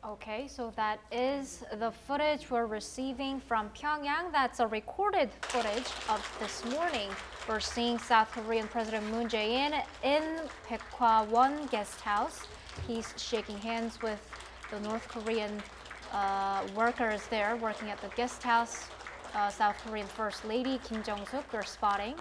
Okay, so that is the footage we're receiving from Pyongyang. That's a recorded footage of this morning. We're seeing South Korean President Moon Jae-in in Baekdusan guest house. He's shaking hands with the North Korean workers there working at the guest house. South Korean First Lady Kim Jong-suk we're spotting.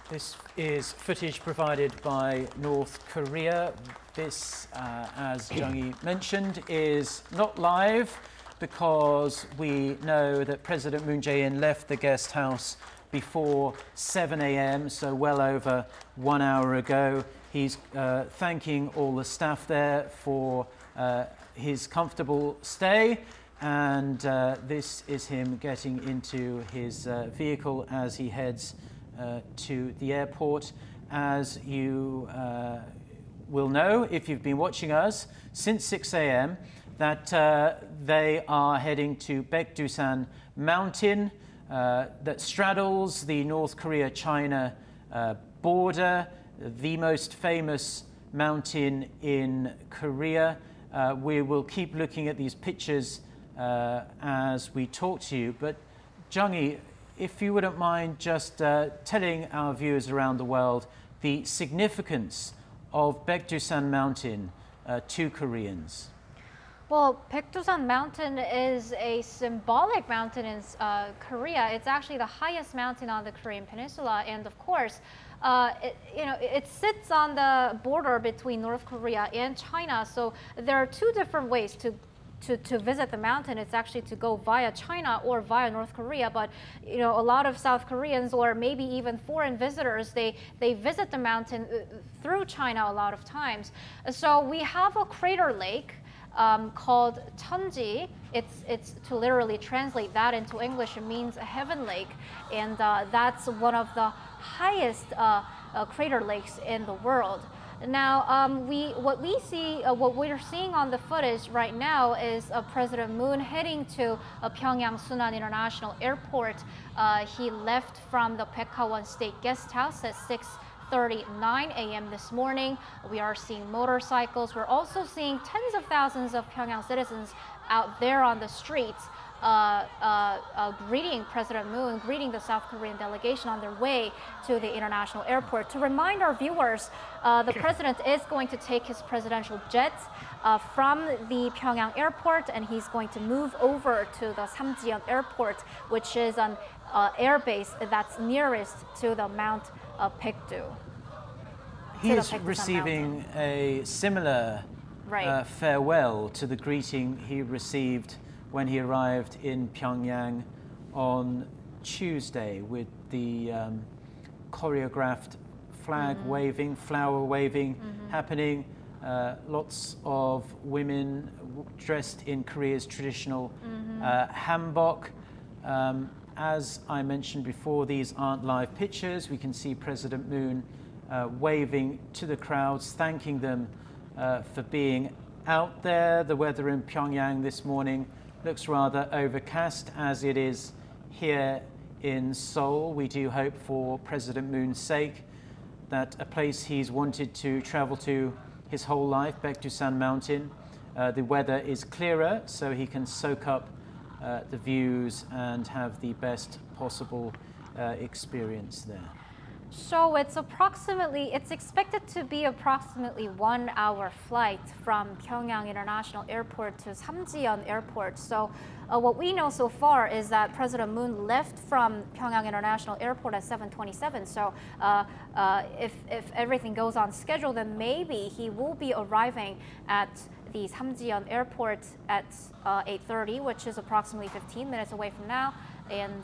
This is footage provided by North Korea. This, as Jung-hee mentioned, is not live because we know that President Moon Jae-in left the guest house before 7 a.m., so well over 1 hour ago. He's thanking all the staff there for his comfortable stay, and this is him getting into his vehicle as he heads to the airport. As you will know, if you've been watching us since 6 a.m., that they are heading to Baekdusan mountain that straddles the North Korea-China border, the most famous mountain in Korea. We will keep looking at these pictures as we talk to you. But Jung-hee, if you wouldn't mind just telling our viewers around the world the significance of Baekdusan Mountain to Koreans. Well, Baekdusan Mountain is a symbolic mountain in Korea. It's actually the highest mountain on the Korean peninsula, and of course, it sits on the border between North Korea and China. So there are two different ways to visit the mountain. It's actually to go via China or via North Korea, but a lot of South Koreans or maybe even foreign visitors, they visit the mountain through China a lot of times. So we have a crater lake called Cheonji. It's to literally translate that into English, it means a heaven lake, and that's one of the highest crater lakes in the world. Now, what we're seeing on the footage right now is President Moon heading to Pyeongyang Sunan International Airport. He left from the Baekdusan State Guest House at 6:39 a.m. this morning. We are seeing motorcycles. We're also seeing tens of thousands of Pyongyang citizens out there on the streets greeting President Moon, greeting the South Korean delegation on their way to the international airport. To remind our viewers, the president is going to take his presidential jet from the Pyeongyang airport, and he's going to move over to the Samjiyon airport, which is an air base that's nearest to the Mount Baekdu. He is receiving a similar farewell to the greeting he received when he arrived in Pyongyang on Tuesday, with the choreographed flag waving, flower waving happening. Lots of women dressed in Korea's traditional hanbok. As I mentioned before, these aren't live pictures. We can see President Moon waving to the crowds, thanking them for being out there. The weather in Pyongyang this morning looks rather overcast, as it is here in Seoul. We do hope for President Moon's sake that a place he's wanted to travel to his whole life, Baekdusan Mountain, the weather is clearer, so he can soak up the views and have the best possible experience there. So it's expected to be approximately 1 hour flight from Pyeongyang International Airport to Samjiyon Airport. So what we know so far is that President Moon left from Pyeongyang International Airport at 7:27. So if everything goes on schedule, then maybe he will be arriving at the Samjiyon Airport at 8:30, which is approximately 15 minutes away from now. And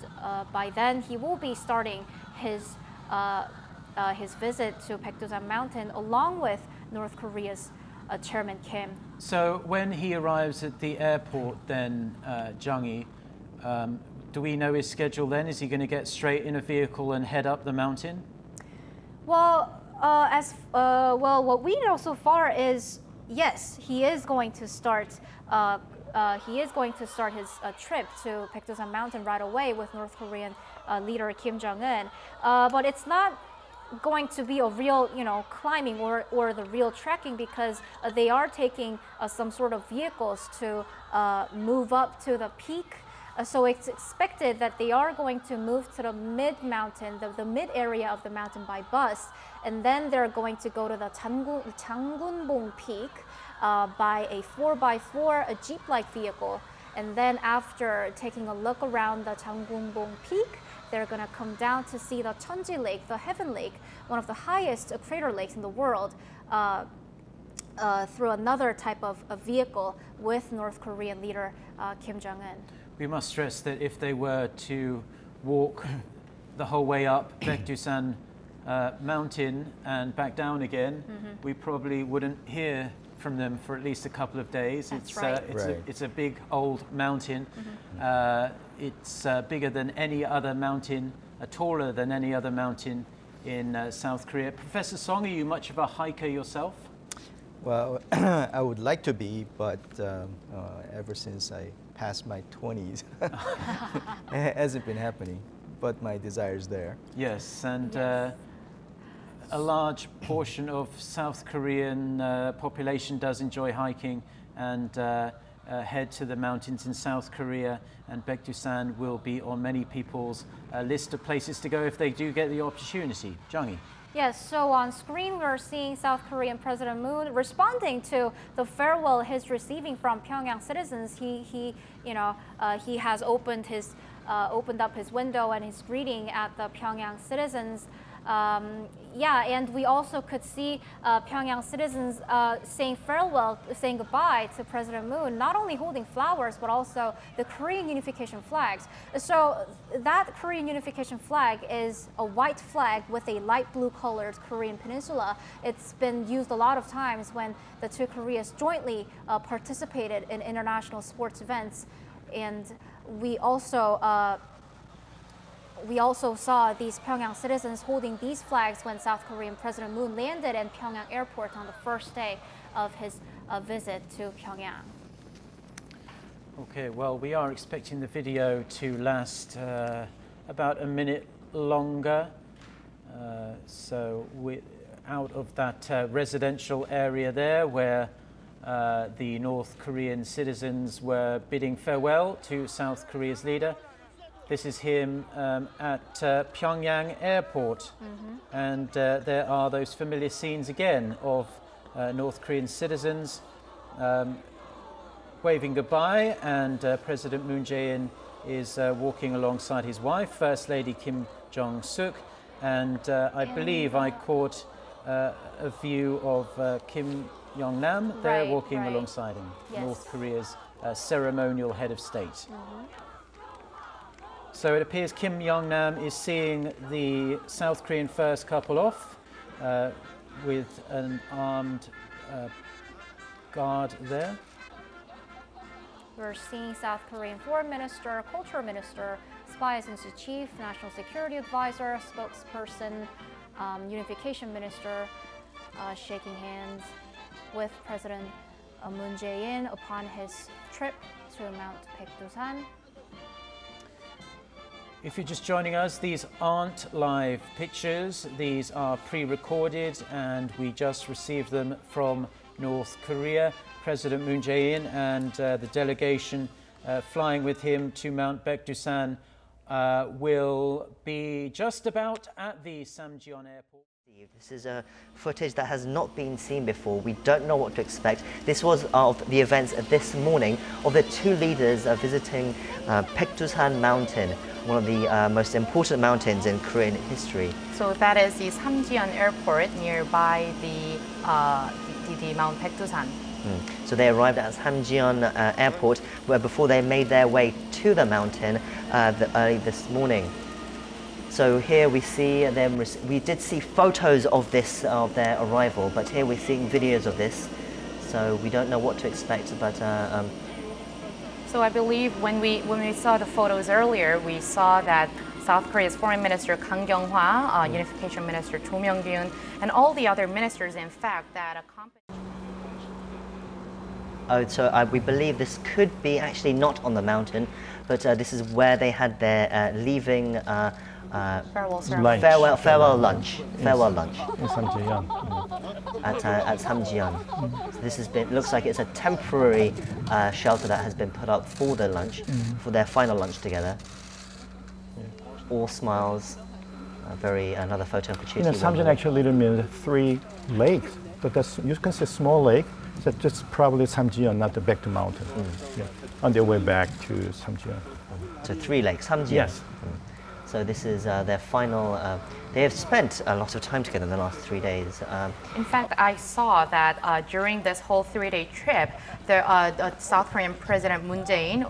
by then, he will be starting his visit to Baekdusan Mountain along with North Korea's Chairman Kim. So when he arrives at the airport then, Jung-hee, do we know his schedule then? Is he going to get straight in a vehicle and head up the mountain? Well, what we know so far is, yes, he is going to start his trip to Baekdusan Mountain right away with North Korean leader Kim Jong-un. But it's not going to be a real, climbing or the real trekking, because they are taking some sort of vehicles to move up to the peak. So it's expected that they are going to move to the mid-mountain, the mid area of the mountain by bus, and then they're going to go to the Changunbong peak by a 4x4, a jeep-like vehicle. And then after taking a look around the Changunbong peak, they're going to come down to see the Cheonji Lake, the Heaven Lake, one of the highest crater lakes in the world, through another type of vehicle with North Korean leader Kim Jong-un. We must stress that if they were to walk the whole way up Baekdusan mountain and back down again, we probably wouldn't hear from them for at least a couple of days. That's right. It's a big old mountain. It's bigger than any other mountain, taller than any other mountain in South Korea. Professor Song, are you much of a hiker yourself? Well, I would like to be, but ever since I passed my 20s, it hasn't been happening, but my desire is there. Yes, and a large portion of South Korean population does enjoy hiking and head to the mountains in South Korea, and Baekdusan will be on many people's list of places to go if they do get the opportunity. Jung-hee. Yes, so on screen we're seeing South Korean President Moon responding to the farewell he's receiving from Pyongyang citizens. He has opened up his window and he's greeting at the Pyongyang citizens. And we also could see Pyongyang citizens saying farewell, saying goodbye to President Moon, not only holding flowers, but also the Korean unification flags. So that Korean unification flag is a white flag with a light blue colored Korean peninsula. It's been used a lot of times when the two Koreas jointly participated in international sports events. And we also saw these Pyongyang citizens holding these flags when South Korean President Moon landed in Pyeongyang airport on the first day of his visit to Pyongyang. Okay, well, we are expecting the video to last about a minute longer. So we're out of that residential area there where the North Korean citizens were bidding farewell to South Korea's leader. This is him at Pyeongyang airport, and there are those familiar scenes again of North Korean citizens waving goodbye, and President Moon Jae-in is walking alongside his wife, First Lady Kim Jong-suk, and I believe I caught a view of Kim Yong-nam there walking alongside him, North Korea's ceremonial head of state. So it appears Kim Yong-nam is seeing the South Korean first couple off with an armed guard there. We're seeing South Korean Foreign Minister, Culture Minister, Spy Agency Chief, National Security Advisor, Spokesperson, Unification Minister shaking hands with President Moon Jae-in upon his trip to Mt.Baekdusan. If you're just joining us, these aren't live pictures. These are pre-recorded, and we just received them from North Korea. President Moon Jae-in and the delegation flying with him to Mt.Baekdusan will be just about at the Samjeon airport. This is a footage that has not been seen before. We don't know what to expect. This was of the events this morning of the two leaders visiting Baekdusan Mountain, one of the most important mountains in Korean history. So that is the Samjeon airport nearby the Mount Baekdusan. So they arrived at Samjeon airport where before they made their way to the mountain early this morning. So here we see them. We did see photos of their arrival, but here we're seeing videos of this. So we don't know what to expect, but. So I believe when we saw the photos earlier, we saw that South Korea's Foreign Minister Kang Kyung-hwa, Unification Minister Cho Myung-kyun, and all the other ministers, in fact, that accompanied. So we believe this could be actually not on the mountain, but this is where they had their leaving farewell lunch. Farewell lunch. In Samjiyon. At Samjiyon. So this has been, looks like it's a temporary shelter that has been put up for the lunch, for their final lunch together. All smiles. Another photo opportunity. Samjiyon actually means 3 lakes. So that's, you can say small lake. So just probably Samjiyon, not the Baekdu mountain. Yeah. On their way back to Samjiyon. So 3 lakes, Samjiyon. Yes. So this is their final, they have spent a lot of time together in the last 3 days. In fact, I saw that during this whole 3-day trip, the South Korean President Moon Jae-in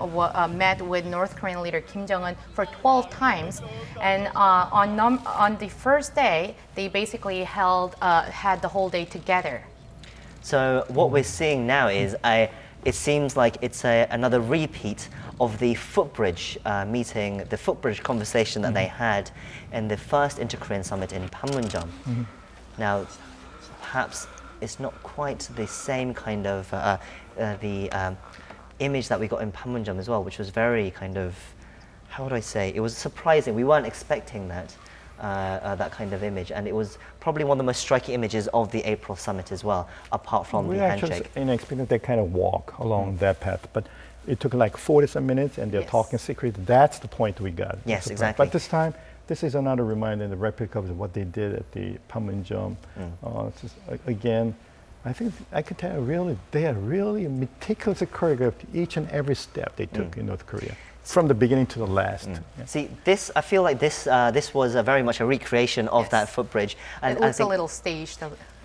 met with North Korean leader Kim Jong-un for 12 times. And on the first day, they basically had the whole day together. So what we're seeing now is, it seems like it's another repeat of the footbridge meeting, the footbridge conversation that they had in the first Inter-Korean summit in Panmunjom. Now, perhaps it's not quite the same kind of image that we got in Panmunjom as well, which was very kind of, how would I say, it was surprising. We weren't expecting that. That kind of image, and it was probably one of the most striking images of the April summit as well, apart from the handshake. We actually expected they kind of walk along that path, but it took like 40-some minutes, and they're talking secretly. That's the point we got. Yes, exactly. But this time, this is another reminder, the replica of what they did at the Panmunjom. Again, I think I could tell really, they are really meticulously choreographed each and every step they took in North Korea. From the beginning to the last. Yeah. See, I feel like this was very much a recreation of that footbridge. And it looks a little staged,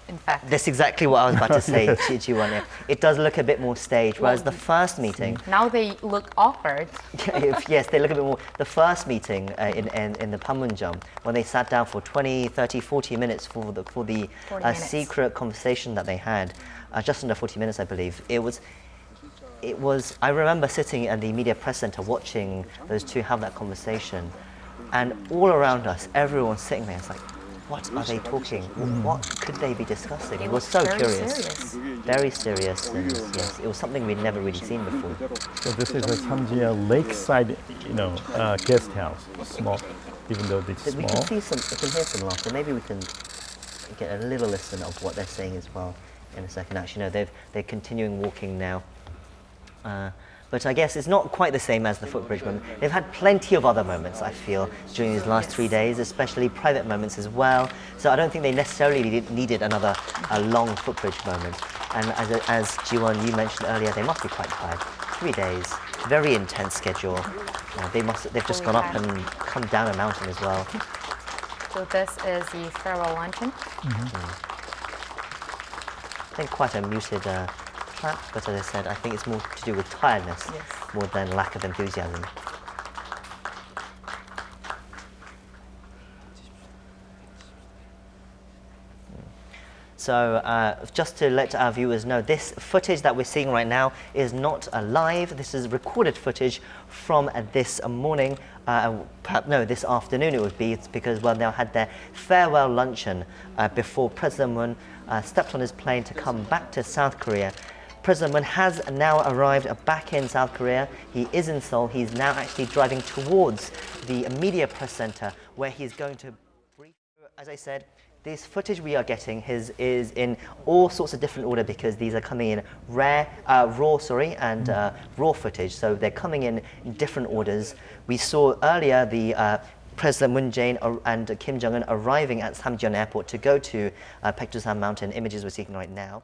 in fact. That's exactly what I was about to say, Ji-won. It does look a bit more staged, whereas the first meeting... Now they look awkward. Yes, they look a bit more... The first meeting in the Panmunjom, when they sat down for 20, 30, 40 minutes for the secret conversation that they had, just under 40 minutes, I believe, I remember sitting at the media press center watching those two have that conversation, and all around us, everyone's sitting there. It's like, what are they talking? What could they be discussing? It was so curious. Very serious, and yes, it was something we'd never really seen before. So this is a Samjiyon lakeside, guest house. Small, even though it's small. We can hear some laughter. Maybe we can get a little listen of what they're saying as well in a second. Actually, no, they're continuing walking now. But I guess it's not quite the same as the footbridge moment. They've had plenty of other moments, I feel, during these last 3 days, especially private moments as well. So I don't think they necessarily needed another long footbridge moment. And as Ji-won, you mentioned earlier, they must be quite tired. 3 days, very intense schedule. They've just gone up and come down a mountain as well. So this is the farewell luncheon. I think quite a muted but as I said, I think it's more to do with tiredness more than lack of enthusiasm. So just to let our viewers know, this footage that we're seeing right now is not live. This is recorded footage from this morning. This afternoon it would be. It's because, well, they had their farewell luncheon before President Moon stepped on his plane to come back to South Korea. President Moon has now arrived back in South Korea. He is in Seoul. He's now actually driving towards the media press center where he's going to brief. As I said, this footage we are getting is in all sorts of different order because these are coming in raw footage. So they're coming in different orders. We saw earlier the President Moon Jae-in and Kim Jong-un arriving at Samjiyon Airport to go to Baekdusan Mountain. Images we're seeing right now.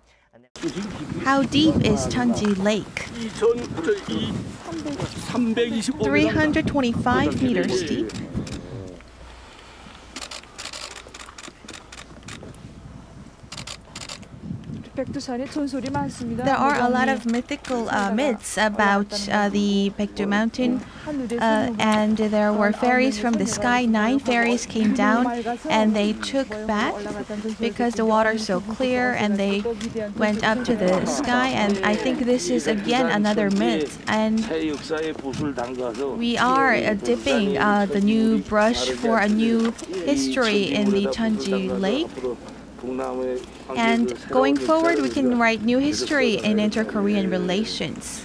How deep is Cheonji Lake? 325 meters deep. There are a lot of mythical myths about the Baekdu Mountain, and there were fairies from the sky. 9 fairies came down, and they took bath because the water is so clear, and they went up to the sky. And I think this is again another myth. And we are dipping the new brush for a new history in the Cheonji Lake. And going forward, we can write new history in inter-Korean relations.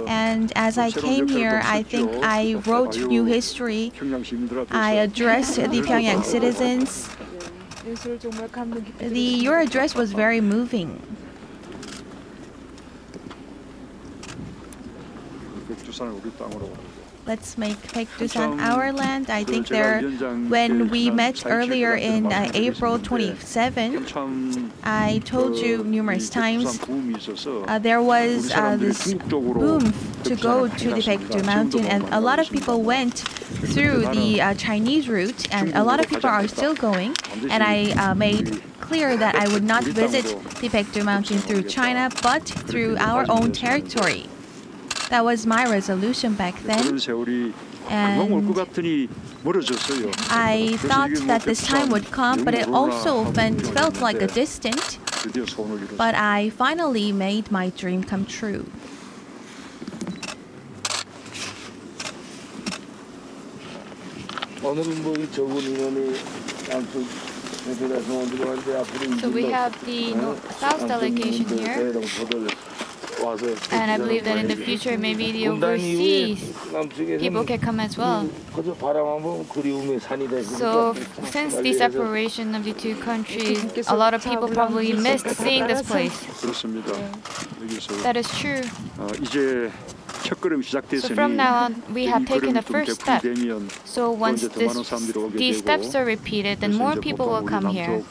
And as I came here, I think I wrote new history. I addressed the Pyeongyang citizens. Your address was very moving. Let's make Baekdusan our land. I think when we met earlier in April 27, I told you numerous times, there was this boom to go to the Baekdu mountain, and a lot of people went through the Chinese route, and a lot of people are still going. And I made clear that I would not visit the Baekdu mountain through China, but through our own territory. That was my resolution back then, and I thought that this time would come, but it also felt like a distant. But I finally made my dream come true. So we have the South delegation here. And I believe that in the future, maybe the overseas people can come as well. So since the separation of the two countries, a lot of people probably missed seeing this place. That is true. So from now on, we have taken the first step. So once these steps are repeated, then more people will come here.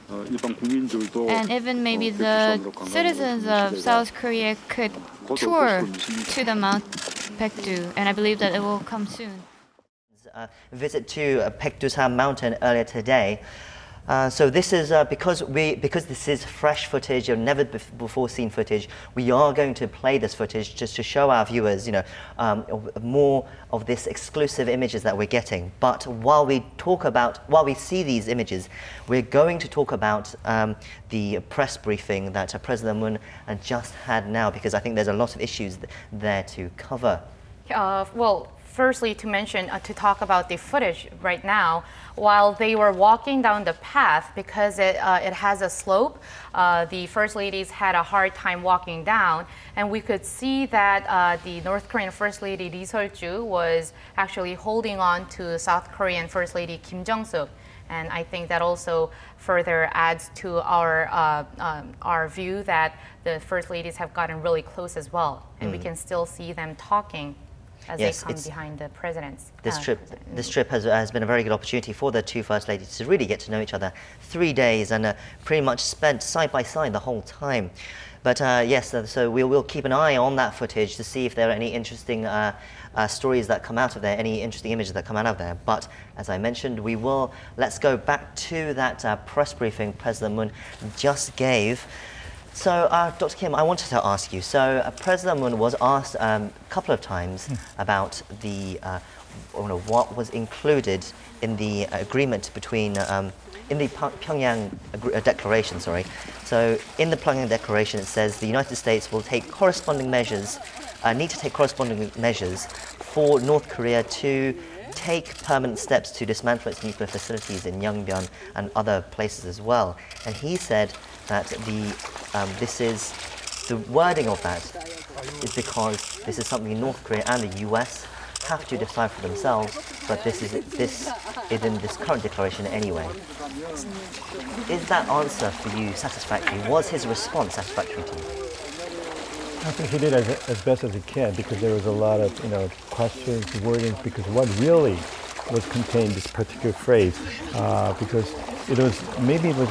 And even maybe the citizens of South Korea could tour to the Mount Baekdu, and I believe that it will come soon. Visit to Baekdusan mountain earlier today. So this is because this is fresh footage, never before seen footage. We are going to play this footage just to show our viewers, more of this exclusive images that we're getting. But while we see these images, we're going to talk about the press briefing that President Moon just had now, because I think there's a lot of issues there to cover. Well, firstly, to talk about the footage right now, while they were walking down the path, because it has a slope, the First Ladies had a hard time walking down, and we could see that the North Korean First Lady Lee Seol-ju was actually holding on to South Korean First Lady Kim Jong-suk. And I think that also further adds to our view that the First Ladies have gotten really close as well, and we can still see them talking as they come behind the presidents. This trip has been a very good opportunity for the two First Ladies to really get to know each other. 3 days and pretty much spent side by side the whole time. But yes, so we will keep an eye on that footage to see if there are any interesting stories that come out of there, any interesting images that come out of there. But as I mentioned, let's go back to that press briefing President Moon just gave. So, Dr. Kim, I wanted to ask you, so President Moon was asked a couple of times about what was included in the agreement between, in the Pyeongyang declaration, sorry. So, in the Pyeongyang declaration, it says the United States will take corresponding measures, need to take corresponding measures for North Korea to take permanent steps to dismantle its nuclear facilities in Yongbyon and other places as well. And he said that the wording of that is because this is something North Korea and the US have to decide for themselves, but this is in this current declaration anyway. Is that answer for you satisfactory? Was his response satisfactory to you? I think he did as best as he can, because there was a lot of questions, wordings, because what really was contained this particular phrase, because it was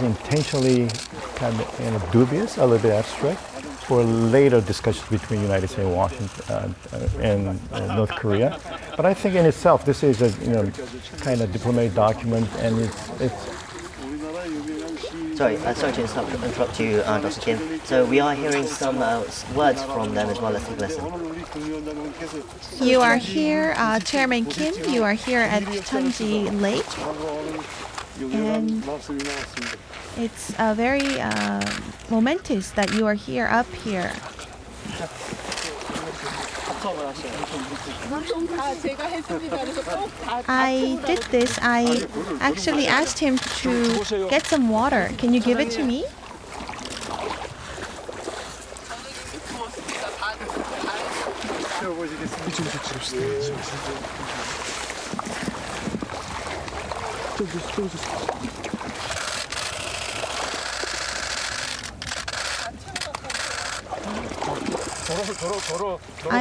intentionally kind of dubious, a little bit abstract, for later discussions between the United States and Washington and North Korea. But I think in itself, this is a kind of diplomatic document, and it's. Sorry to interrupt you, Dr. Kim. So we are hearing some words from them as well. Let's take a listen. You are here, Chairman Kim. You are here at Cheonji Lake, and it's very momentous that you are here, up here. I did this. I actually asked him to get some water. Can you give it to me? I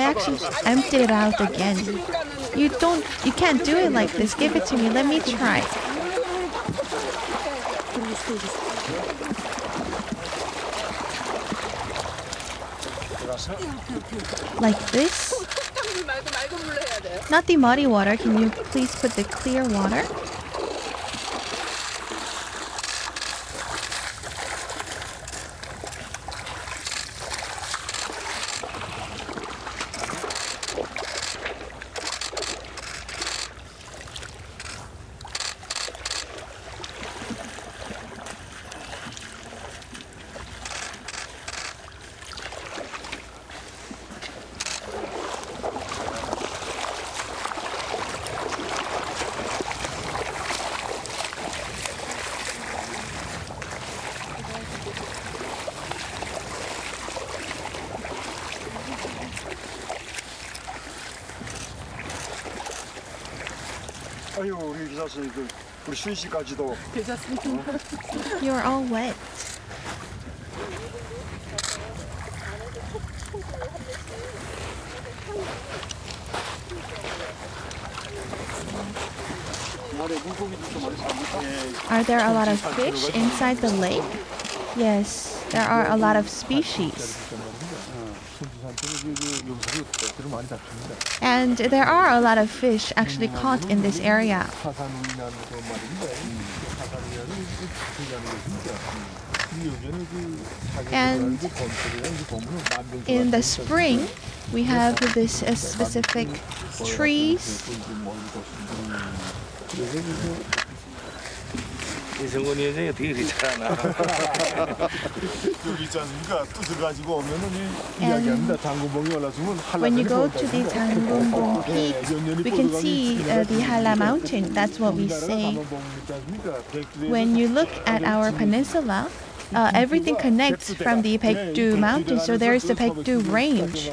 actually emptied it out again. You can't do it like this. Give it to me. Let me try. Like this? Not the muddy water. Can you please put the clear water? You're all wet. Are there a lot of fish inside the lake? Yes, there are a lot of species. And there are a lot of fish actually caught in this area. And in the spring, we have this specific trees. And when you go to the Tangunbong Peak, we can see the Hala Mountain. That's what we say. When you look at our peninsula, everything connects from the Baekdu Mountain, so there is the Baekdu Range.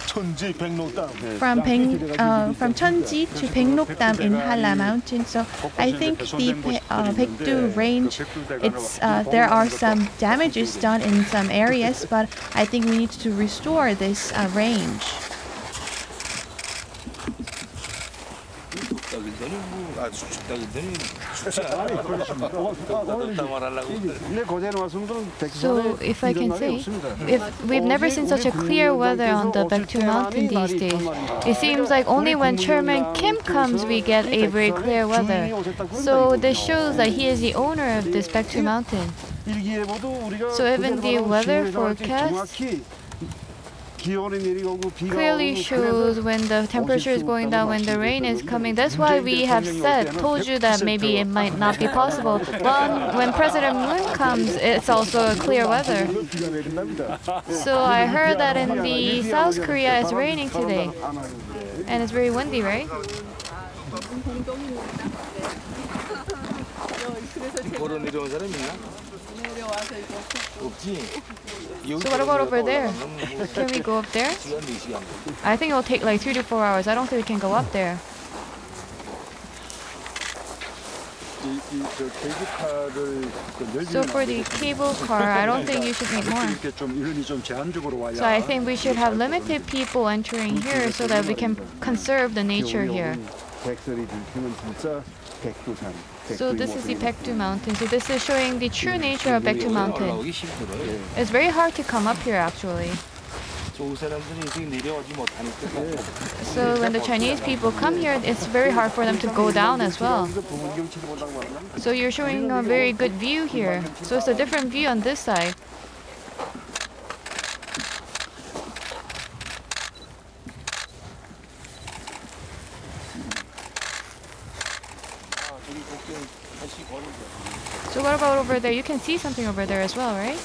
From Cheonji to Baeknokdam in Hala Mountain. So I think the Baekdu Range, there are some damages done in some areas, but I think we need to restore this range. So, if I can say, we've never seen such a clear weather on the Baekdu Mountain these days. It seems like only when Chairman Kim comes we get a very clear weather. So this shows that he is the owner of this Baekdu Mountain. So even the weather forecast clearly shows when the temperature is going down, when the rain is coming. That's why we have told you that maybe it might not be possible. Well, when President Moon comes, it's also a clear weather. So I heard that in the South Korea it's raining today. And it's very windy, right? So what about over there? Can we go up there? I think it'll take like 3 to 4 hours. I don't think we can go up there. So for the cable car, I don't think you should make more. So I think we should have limited people entering here so that we can conserve the nature here. So this is the Baekdu Mountain. So this is showing the true nature of Baekdu Mountain. It's very hard to come up here actually. So when the Chinese people come here, it's very hard for them to go down as well. So you're showing a very good view here. So it's a different view on this side. So what about over there? You can see something over there as well, right?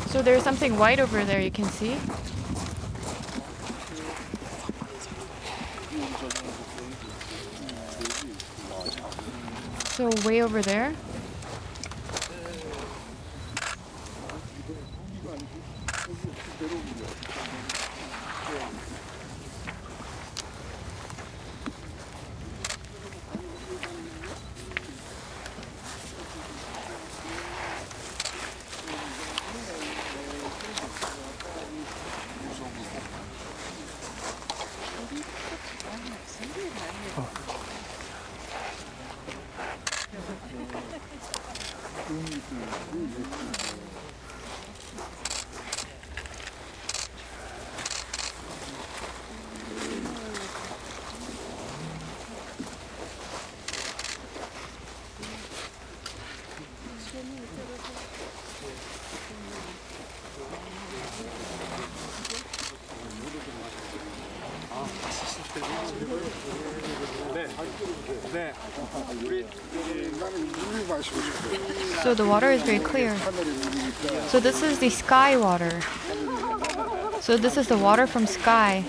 So there's something white over there you can see. So way over there. So the water is very clear. So this is the sky water. So this is the water from sky.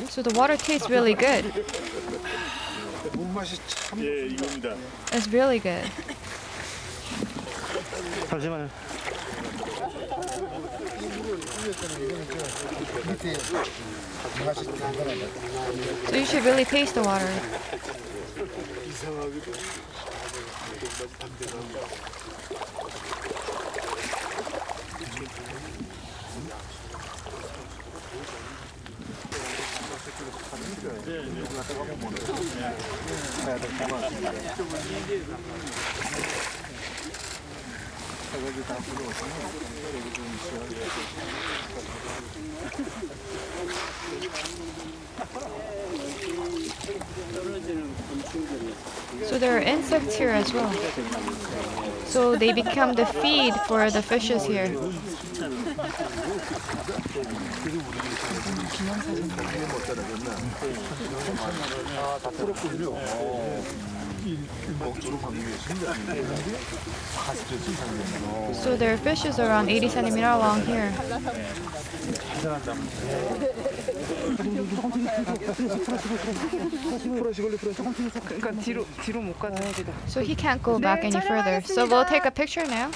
So the water tastes really good. It's really good. 잠시만요. So you should really taste the water. So there are insects here as well. So they become the feed for the fishes here. So their fishes are around 80 centimeters long here. So he can't go back any further. So we'll take a picture now.